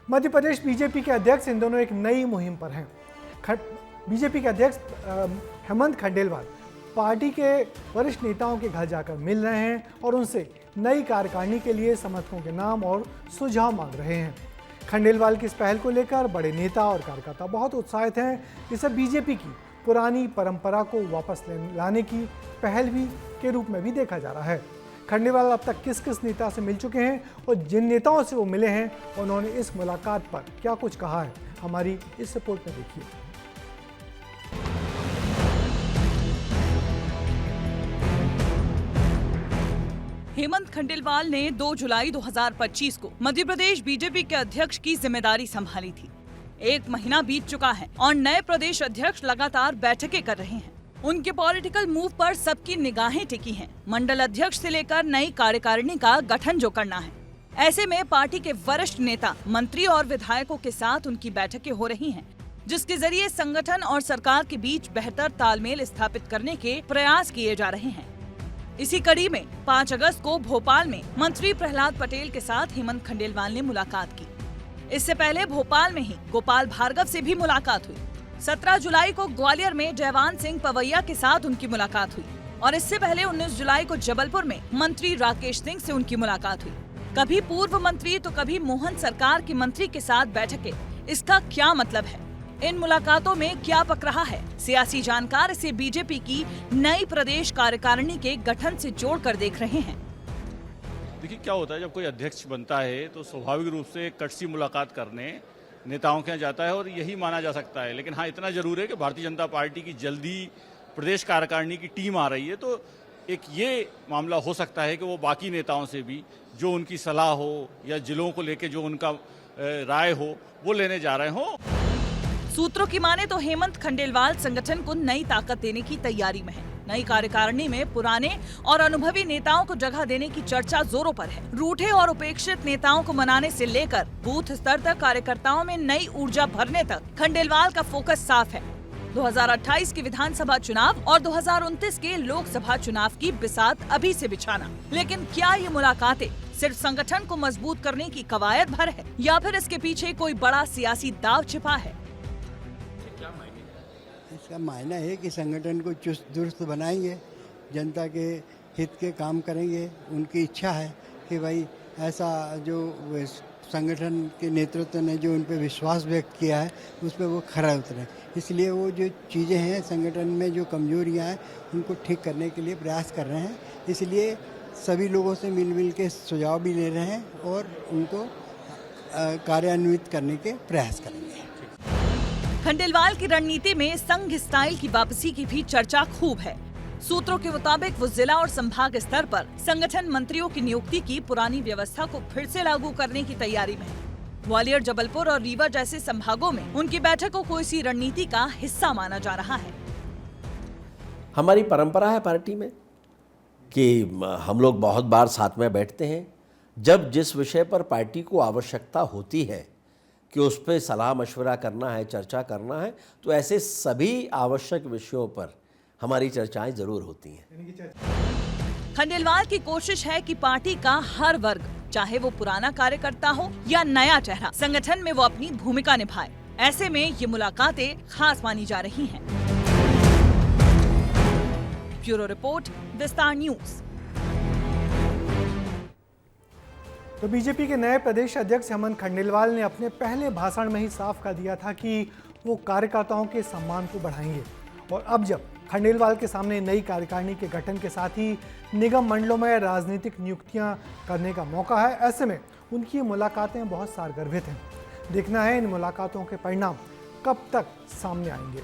Madhya Pradesh BJP के अध्यक्ष इन दोनों एक नई मुहिम पर हैं। बीजेपी के अध्यक्ष हेमंत खंडेलवाल पार्टी के वरिष्ठ नेताओं के घर जाकर मिल रहे हैं और उनसे नई कार्यकारिणी के लिए समर्थकों के नाम और सुझाव मांग रहे हैं। खंडेलवाल की इस पहल को लेकर बड़े नेता और कार्यकर्ता बहुत उत्साहित हैं। इसे बीजेपी की पुरानी परंपरा को वापस लाने की पहल भी के रूप में भी देखा जा रहा है। खंडेलवाल अब तक किस किस नेता से मिल चुके हैं और जिन नेताओं से वो मिले हैं उन्होंने इस मुलाकात पर क्या कुछ कहा है, हमारी इस रिपोर्ट में देखिए। हेमंत खंडेलवाल ने 2 जुलाई 2025 को मध्य प्रदेश बीजेपी के अध्यक्ष की जिम्मेदारी संभाली थी। 1 महीना बीत चुका है और नए प्रदेश अध्यक्ष लगातार बैठकें कर रहे हैं। उनके पॉलिटिकल मूव पर सबकी निगाहें टिकी हैं। मंडल अध्यक्ष से लेकर नई कार्यकारिणी का गठन जो करना है, ऐसे में पार्टी के वरिष्ठ नेता, मंत्री और विधायकों के साथ उनकी बैठकें हो रही हैं, जिसके जरिए संगठन और सरकार के बीच बेहतर तालमेल स्थापित करने के प्रयास किए जा रहे हैं। इसी कड़ी में 5 अगस्त को भोपाल में मंत्री प्रहलाद पटेल के साथ हेमंत खंडेलवाल ने मुलाकात की। इससे पहले भोपाल में ही गोपाल भार्गव से भी मुलाकात हुई। 17 जुलाई को ग्वालियर में जयवान सिंह पवैया के साथ उनकी मुलाकात हुई और इससे पहले 19 जुलाई को जबलपुर में मंत्री राकेश सिंह से उनकी मुलाकात हुई। कभी पूर्व मंत्री तो कभी मोहन सरकार के मंत्री के साथ बैठकें। इसका क्या मतलब है? इन मुलाकातों में क्या पक रहा है? सियासी जानकार इसे बीजेपी की नई प्रदेश कार्यकारिणी के गठन से जोड़कर देख रहे हैं। देखिए, क्या होता है, जब कोई अध्यक्ष बनता है तो स्वाभाविक रूप से कटसी मुलाकात करने नेताओं के यहाँ जाता है और यही माना जा सकता है। लेकिन हाँ, इतना जरूर है कि भारतीय जनता पार्टी की जल्दी प्रदेश कार्यकारिणी की टीम आ रही है, तो एक ये मामला हो सकता है कि वो बाकी नेताओं से भी जो उनकी सलाह हो या जिलों को लेके जो उनका राय हो वो लेने जा रहे हों। सूत्रों की माने तो हेमंत खंडेलवाल संगठन को नई ताकत देने की तैयारी में है। नई कार्यकारिणी में पुराने और अनुभवी नेताओं को जगह देने की चर्चा जोरों पर है। रूठे और उपेक्षित नेताओं को मनाने से लेकर बूथ स्तर तक कार्यकर्ताओं में नई ऊर्जा भरने तक खंडेलवाल का फोकस साफ है। 2028 के विधानसभा चुनाव और 2029 के लोकसभा चुनाव की बिसात अभी से बिछाना। लेकिन क्या ये मुलाकातें सिर्फ संगठन को मजबूत करने की कवायद भर है या फिर इसके पीछे कोई बड़ा सियासी दांव छिपा है? इसका मायना है कि संगठन को चुस्त दुरुस्त बनाएंगे, जनता के हित के काम करेंगे। उनकी इच्छा है कि भाई ऐसा जो संगठन के नेतृत्व ने जो उन पर विश्वास व्यक्त किया है उस पर वो खरा उतरे। इसलिए वो जो चीज़ें हैं संगठन में, जो कमजोरियां हैं, उनको ठीक करने के लिए प्रयास कर रहे हैं। इसलिए सभी लोगों से मिल के सुझाव भी ले रहे हैं और उनको कार्यान्वित करने के प्रयास करेंगे। खंडेलवाल की रणनीति में संघ स्टाइल की वापसी की भी चर्चा खूब है। सूत्रों के मुताबिक वो जिला और संभाग स्तर पर संगठन मंत्रियों की नियुक्ति की पुरानी व्यवस्था को फिर से लागू करने की तैयारी में है। ग्वालियर, जबलपुर और रीवा जैसे संभागों में उनकी बैठकों को इसी रणनीति का हिस्सा माना जा रहा है। हमारी परंपरा है पार्टी में कि हम लोग बहुत बार साथ में बैठते हैं। जब जिस विषय पर पार्टी को आवश्यकता होती है कि उस पर सलाह मशवरा करना है, चर्चा करना है, तो ऐसे सभी आवश्यक विषयों पर हमारी चर्चाएं जरूर होती हैं। खंडेलवाल की कोशिश है कि पार्टी का हर वर्ग, चाहे वो पुराना कार्यकर्ता हो या नया चेहरा, संगठन में वो अपनी भूमिका निभाए। ऐसे में ये मुलाकातें खास मानी जा रही हैं। ब्यूरो रिपोर्ट, विस्तार न्यूज। तो बीजेपी के नए प्रदेश अध्यक्ष हेमंत खंडेलवाल ने अपने पहले भाषण में ही साफ कर दिया था कि वो कार्यकर्ताओं के सम्मान को बढ़ाएंगे। और अब जब खंडेलवाल के सामने नई कार्यकारिणी के गठन के साथ ही निगम मंडलों में राजनीतिक नियुक्तियां करने का मौका है, ऐसे में उनकी मुलाकातें बहुत सारगर्भित हैं। देखना है इन मुलाकातों के परिणाम कब तक सामने आएंगे।